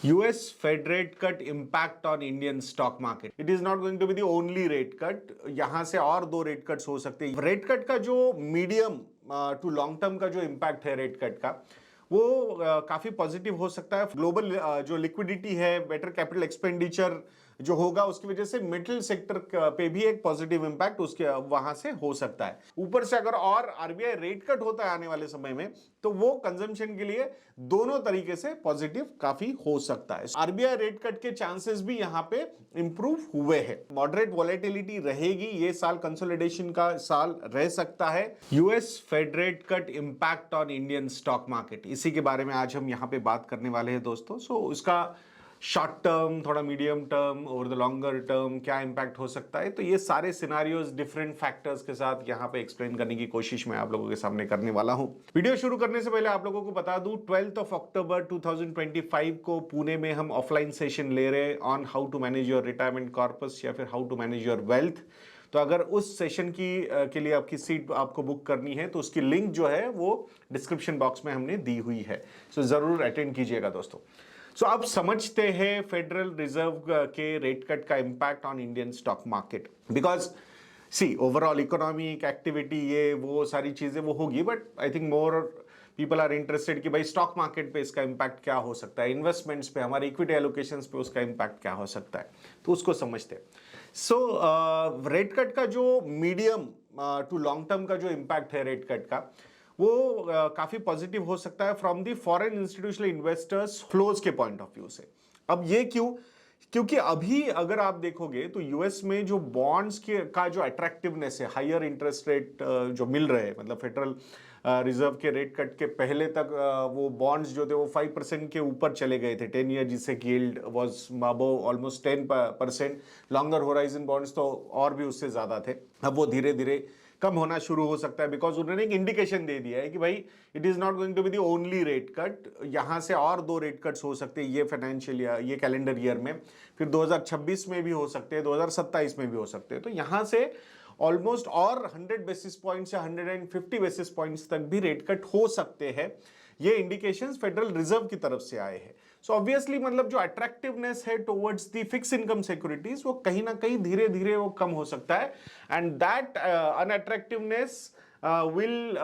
US Fed rate cut impact on Indian stock market. It is not going to be the only rate cut. यहां से और दो rate cuts हो सकते हैं. रेट कट का जो मीडियम टू लॉन्ग टर्म का जो इम्पैक्ट है रेट कट का वो काफी पॉजिटिव हो सकता है. ग्लोबल जो लिक्विडिटी है, बेटर कैपिटल एक्सपेंडिचर जो होगा उसकी वजह से मेटल सेक्टर पे भी एक पॉजिटिव इंपैक्ट उसके वहां से हो सकता है. ऊपर से अगर और आरबीआई रेट कट होता है आने वाले समय में तो वो कंजम्पशन के लिए दोनों तरीके से पॉजिटिव काफी हो सकता है. आरबीआई रेट कट के चांसेस भी यहां पे इंप्रूव हुए हैं. मॉडरेट वॉलेटिलिटी रहेगी. ये साल कंसोलिडेशन का साल रह सकता है. US Fed rate cut impact on Indian stock market, इसी के बारे में आज हम यहां पे बात करने वाले हैं दोस्तों. सो इसका शॉर्ट टर्म, थोड़ा मीडियम टर्म और द लॉन्गर टर्म क्या इंपैक्ट हो सकता है, तो ये सारे सिनारियोज डिफरेंट फैक्टर्स के साथ यहां पे एक्सप्लेन करने की कोशिश मैं आप लोगों के सामने करने वाला हूं. वीडियो शुरू करने से पहले आप लोगों को बता दूं 12 अक्टूबर 2025 को पुणे में हम ऑफलाइन सेशन ले रहे हैं on how to manage your retirement corpus या फिर how to manage your wealth. तो अगर उस सेशन के लिए आपकी सीट आपको बुक करनी है तो उसकी लिंक जो है वो डिस्क्रिप्शन बॉक्स में हमने दी हुई है. सो जरूर अटेंड कीजिएगा दोस्तों. सो आप समझते हैं फेडरल रिजर्व के रेट कट का impact on Indian stock market. Because see overall economic activity ये वो सारी चीजें वो होगी, but I think more people are interested कि भाई स्टॉक मार्केट पे इसका इंपैक्ट क्या हो सकता है, इन्वेस्टमेंट्स पे, हमारे इक्विटी एलोकेशंस पे उसका इंपैक्ट क्या हो सकता है, तो उसको समझते हैं. सो रेट कट का जो मीडियम टू लॉन्ग टर्म का जो इंपैक्ट है रेट कट का वो काफी पॉजिटिव हो सकता है from the foreign institutional investors flows के पॉइंट ऑफ व्यू से. अब ये क्यों? क्योंकि अभी अगर आप देखोगे तो यूएस में जो बॉन्ड्स के का जो अट्रैक्टिवनेस है, हायर इंटरेस्ट रेट जो मिल रहे हैं, मतलब फेडरल रिजर्व के रेट कट के पहले तक वो बॉन्ड्स जो थे वो 5% के ऊपर चले गए थे 10 ईयर, जिससे कि yield was above almost 10%. Longer horizon bonds तो और भी उससे ज्यादा थे. अब वो धीरे धीरे कम होना शुरू हो सकता है बिकॉज उन्होंने एक इंडिकेशन दे दिया है कि भाई it is not going to be the only rate cut. यहां से और दो रेट कट्स हो सकते हैं ये फाइनेंशियल ईयर, ये कैलेंडर ईयर में, फिर 2026 में भी हो सकते हैं, 2027 में भी हो सकते हैं. तो यहां से ऑलमोस्ट और 100 बेसिस पॉइंट्स या 150 बेसिस पॉइंट्स तक भी रेट कट हो सकते हैं. ये इंडिकेशंस फेडरल रिजर्व की तरफ से आए हैं. सो ऑब्वियसली मतलब जो अट्रैक्टिवनेस है towards the fix income securities वो कहीं ना कहीं धीरे धीरे वो कम हो सकता है. And that unattractiveness will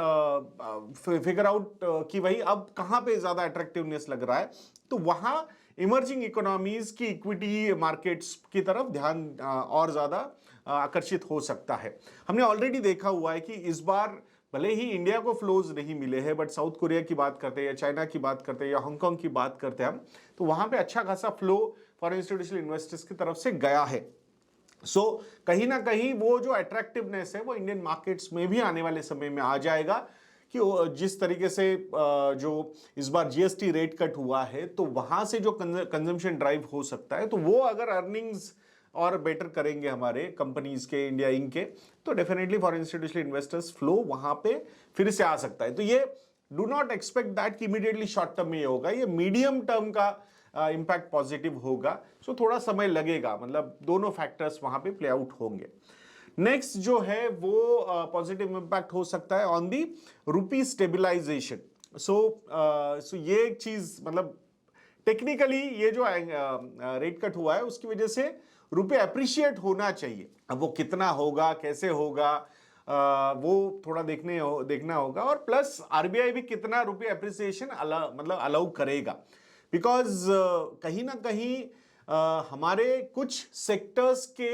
figure out कि भाई अब कहां पे ज्यादा अट्रैक्टिवनेस लग रहा है, तो वहां इमर्जिंग इकोनॉमीज की इक्विटी मार्केट्स की तरफ ध्यान और ज्यादा आकर्षित हो सकता है. हमने ऑलरेडी देखा हुआ है कि इस बार भले ही इंडिया को फ्लोज नहीं मिले हैं, बट साउथ कोरिया की बात करते हैं या चाइना की बात करते हैं या हांगकांग की बात करते हैं हम, तो वहां पे अच्छा खासा फ्लो फॉर इंस्टीट्यूशनल इन्वेस्टर्स की तरफ से गया है. सो कहीं ना कहीं वो जो अट्रैक्टिवनेस है वो इंडियन मार्केट्स में भी आने वाले समय में आ जाएगा कि जिस तरीके से जो इस बार जीएसटी रेट कट हुआ है तो वहां से जो कंजम्पशन ड्राइव हो सकता है, तो वो अगर अर्निंग्स और बेटर करेंगे हमारे कंपनीज के, इंडिया इंक के, तो definitely for institutional investors flow वहां पे फिर से आ सकता है. तो ये डू नॉट एक्सपेक्ट दैट कि इमीडिएटली शॉर्ट टर्म में ये होगा, ये मीडियम टर्म का इंपैक्ट पॉजिटिव होगा. सो थोड़ा समय लगेगा, मतलब दोनों फैक्टर्स वहां पे प्ले आउट होंगे. नेक्स्ट जो है वो पॉजिटिव इंपैक्ट हो सकता है ऑन दी रूपी स्टेबिलाईजेशन. सो ये एक चीज, मतलब टेक्निकली ये जो रेट कट हुआ है उसकी वजह से रुपए अप्रिशिएट होना चाहिए. अब वो कितना होगा, कैसे होगा, वो थोड़ा देखना होगा. और प्लस आरबीआई भी कितना रुपए अप्रिसिएशन मतलब अलाउ करेगा. बिकॉज कहीं ना कहीं हमारे कुछ सेक्टर्स के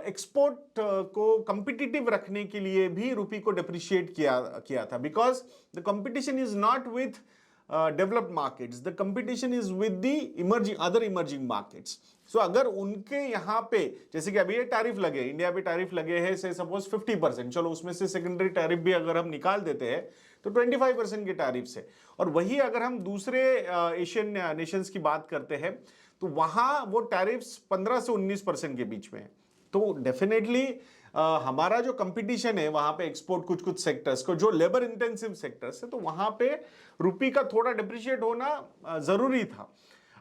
एक्सपोर्ट को कंपिटिटिव रखने के लिए भी रुपी को डिप्रिशिएट किया था. Because the competition is not with developed markets, the competition is with the other emerging markets. So अगर उनके यहां पे, जैसे कि अभी ये टैरिफ लगे, इंडिया पे टैरिफ लगे हैं से सपोज 50%, चलो उसमें से सेकेंडरी टैरिफ भी अगर हम निकाल देते हैं तो 25% के टैरिफ से, और वही अगर हम दूसरे एशियन नेशंस की बात करते हैं तो वहां वो टैरिफ्स 15 से 19% के बीच में है. तो डेफिनेटली हमारा जो कंपटीशन है वहां पे एक्सपोर्ट कुछ सेक्टर्स को, जो लेबर इंटेंसिव सेक्टर्स है, तो वहां पे रुपी का थोड़ा डिप्रिशिएट होना जरूरी था.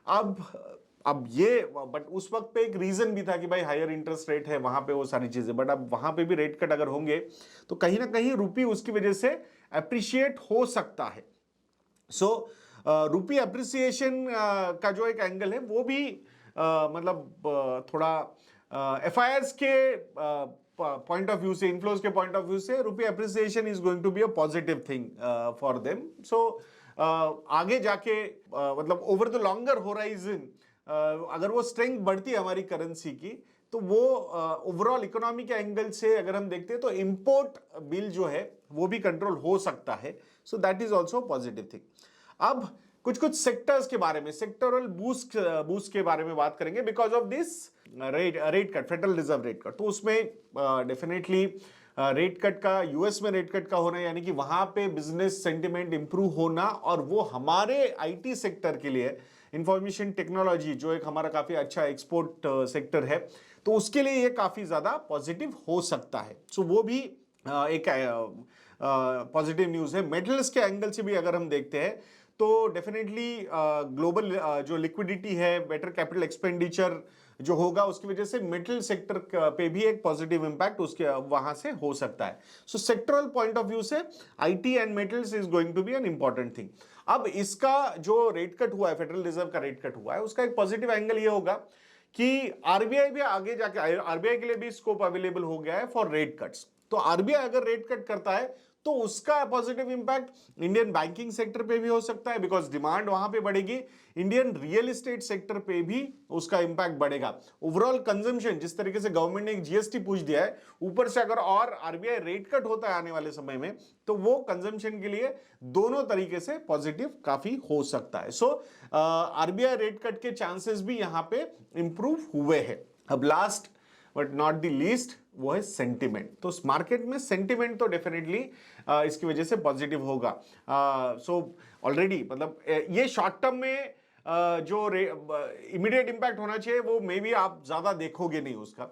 अब ये, बट उस वक्त पे एक रीजन भी था कि भाई हायर इंटरेस्ट रेट है वहां पे, वो सारी चीजें. बट अब वहां पे भी रेट कट अगर होंगे तो कहीं ना कहीं रुपी उसकी वजह से अप्रिशिएट हो सकता है. सो रुपी अप्रिसिएशन का जो एक एंगल है वो भी मतलब थोड़ा एफआईआर्स के पॉइंट ऑफ व्यू से, इनफ्लोज के पॉइंट ऑफ व्यू से rupee appreciation is going to be a positive thing for them. So आगे जाके मतलब ओवर द लॉन्गर होराइजन अगर वो स्ट्रेंथ बढ़ती है हमारी करेंसी की, तो वो ओवरऑल इकोनॉमी के एंगल से अगर हम देखते हैं तो इंपोर्ट बिल जो है वो भी कंट्रोल हो सकता है। So that is also positive thing. अब कुछ कुछ सेक्टर्स के बारे में, सेक्टरल बूस्ट के बारे में बात करेंगे because of this rate cut, federal reserve rate cut. तो उसमें डेफिनेटली रेट कट का, यूएस में रेट कट का होना, यानी कि वहां पे बिजनेस सेंटिमेंट इंप्रूव होना, और वो हमारे आईटी सेक्टर के लिए, इंफॉर्मेशन टेक्नोलॉजी जो एक हमारा काफी अच्छा एक्सपोर्ट सेक्टर है, तो उसके लिए ये काफी ज्यादा पॉजिटिव हो सकता है। सो वो भी एक पॉजिटिव न्यूज है। मेटल्स के एंगल से भी अगर हम देखते हैं तो डेफिनेटली ग्लोबल जो लिक्विडिटी है, बेटर कैपिटल एक्सपेंडिचर जो होगा, उसकी वजह से मेटल सेक्टर पे भी एक पॉजिटिव इंपैक्ट उसके वहां से हो सकता है। So sectoral point of view से IT and metals is going to be an important thing. अब इसका जो रेट कट हुआ है, फेडरल रिजर्व का रेट कट हुआ है, उसका एक पॉजिटिव एंगल ये होगा कि आरबीआई भी आगे जाके, आरबीआई के लिए भी स्कोप अवेलेबल हो गया है फॉर रेट कट्स। तो आरबीआई अगर रेट कट करता है तो उसका positive impact Indian banking sector पे भी हो सकता है, बिकॉज डिमांड वहां पे बढ़ेगी। इंडियन रियल एस्टेट सेक्टर पे भी उसका इंपैक्ट बढ़ेगा। ओवरऑल कंजम्पशन, जिस तरीके से गवर्नमेंट ने एक जीएसटी पूछ दिया है, ऊपर से अगर और आरबीआई रेट कट होता है आने वाले समय में, तो वो कंजम्पशन के लिए दोनों तरीके से पॉजिटिव काफी हो सकता है। सो आरबीआई रेट कट के चांसेस भी यहां पे इंप्रूव हुए हैं। अब last but not the least वो है सेंटिमेंट। तो मार्केट में सेंटिमेंट तो डेफिनेटली इसकी वजह से पॉजिटिव होगा। सो ऑलरेडी मतलब ये शॉर्ट टर्म में जो इमीडिएट इंपैक्ट होना चाहिए वो मे बी आप ज्यादा देखोगे नहीं उसका,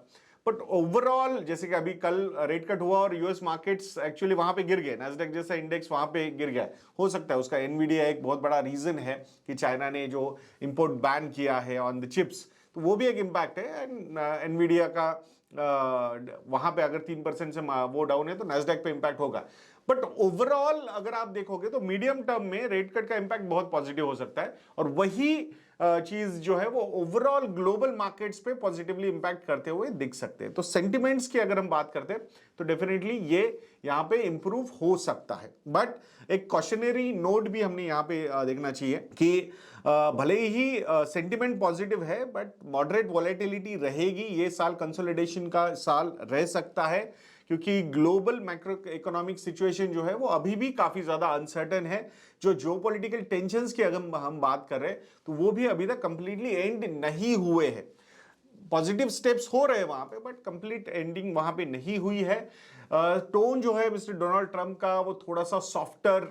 बट ओवरऑल जैसे कि अभी कल रेट कट हुआ और यूएस मार्केट्स एक्चुअली वहां पे गिर गए, नैस्डैक जैसा इंडेक्स वहां पे गिर गया। हो सकता है उसका एनवीडिया एक बहुत बड़ा रीजन है कि चाइना ने जो इंपोर्ट बैन किया है ऑन द चिप्स, तो वो भी एक इम्पैक्ट है। एंड एनवीडिया का वहां पे अगर 3% से वो डाउन है तो नैस्डैक पे इंपैक्ट होगा। बट ओवरऑल अगर आप देखोगे तो मीडियम टर्म में रेट कट का इंपैक्ट बहुत पॉजिटिव हो सकता है, और वही चीज जो है वो ओवरऑल ग्लोबल मार्केट्स पे पॉजिटिवली इंपैक्ट करते हुए दिख सकते हैं। तो सेंटिमेंट्स की अगर हम बात करते हैं तो डेफिनेटली ये यहां पे इंप्रूव हो सकता है। बट एक क्वेश्चनरी नोट भी हमने यहां पे देखना चाहिए कि भले ही सेंटिमेंट पॉजिटिव है, बट मॉडरेट वॉलेटिलिटी रहेगी। ये साल कंसोलिडेशन का साल रह सकता है, क्योंकि ग्लोबल मैक्रो इकोनॉमिक सिचुएशन जो है वो अभी भी काफी ज्यादा अनसर्टेन है। जो जियोपॉलिटिकल टेंशंस की अगर हम बात कर रहे हैं तो वो भी अभी तक कंप्लीटली एंड नहीं हुए हैं। पॉजिटिव स्टेप्स हो रहे हैं वहां पे, बट कंप्लीट एंडिंग वहां पे नहीं हुई है। टोन जो है मिस्टर डोनाल्ड ट्रंप का वो थोड़ा सा सॉफ्टर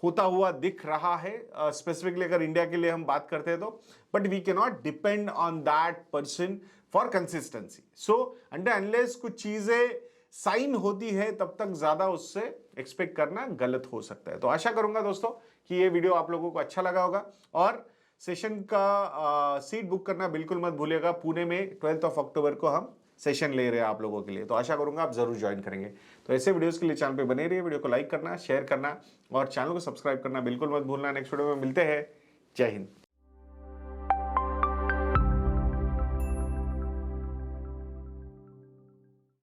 होता हुआ दिख रहा है, स्पेसिफिकली अगर इंडिया के लिए हम बात करते हैं तो। But we can not depend on that person for consistency. So under unless कुछ चीजें साइन होती है तब तक ज्यादा उससे एक्सपेक्ट करना गलत हो सकता है। तो आशा करूंगा दोस्तों कि ये वीडियो आप लोगों को अच्छा लगा होगा, और सेशन का सीट बुक करना बिल्कुल मत भूलिएगा। पुणे में 12 अक्टूबर को हम सेशन ले रहे हैं आप लोगों के लिए, तो आशा करूंगा आप जरूर ज्वाइन करेंगे। तो ऐसे वीडियोस के लिए चैनल पे बने रहिए, वीडियो को लाइक करना, शेयर करना और चैनल को सब्सक्राइब करना बिल्कुल मत भूलना। नेक्स्ट वीडियो में मिलते हैं। जय हिंद।